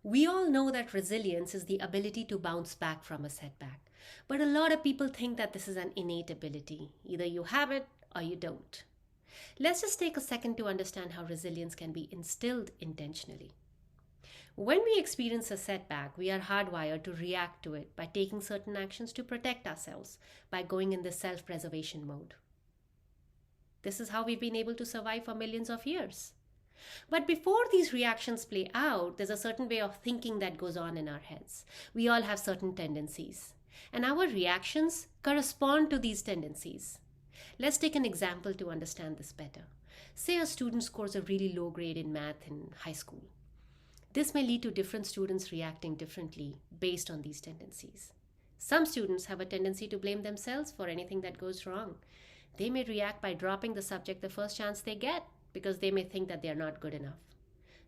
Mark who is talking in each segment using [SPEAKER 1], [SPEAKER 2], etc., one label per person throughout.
[SPEAKER 1] We all know that resilience is the ability to bounce back from a setback. But a lot of people think that this is an innate ability. Either you have it or you don't. Let's just take a second to understand how resilience can be instilled intentionally. When we experience a setback, we are hardwired to react to it by taking certain actions to protect ourselves, by going in the self preservation mode. This is how we've been able to survive for millions of years. But before these reactions play out, there's a certain way of thinking that goes on in our heads. We all have certain tendencies, and our reactions correspond to these tendencies. Let's take an example to understand this better. Say a student scores a really low grade in math in high school. This may lead to different students reacting differently based on these tendencies. Some students have a tendency to blame themselves for anything that goes wrong. They may react by dropping the subject the first chance they get because they may think that they are not good enough.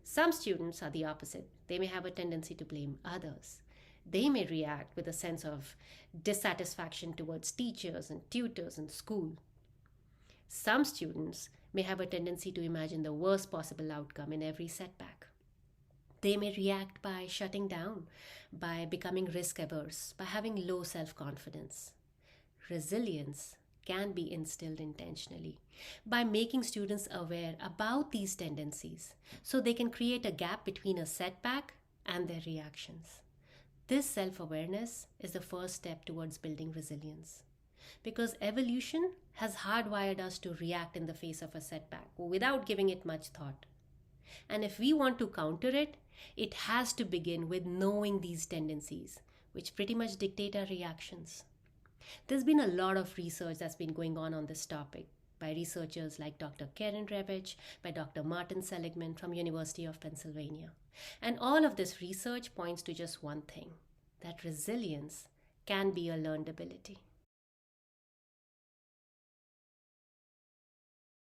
[SPEAKER 1] Some students are the opposite. They may have a tendency to blame others. They may react with a sense of dissatisfaction towards teachers and tutors and school. Some students may have a tendency to imagine the worst possible outcome in every setback. They may react by shutting down, by becoming risk averse, by having low self confidence. Resilience can be instilled intentionally by making students aware about these tendencies so they can create a gap between a setback and their reactions. This self awareness is the first step towards building resilience because evolution has hardwired us to react in the face of a setback without giving it much thought. And if we want to counter it, it has to begin with knowing these tendencies, which pretty much dictate our reactions. There's been a lot of research that's been going on this topic by researchers like Dr. Karen Revich, by Dr. Martin Seligman from University of Pennsylvania. And all of this research points to just one thing, that resilience can be a learned ability.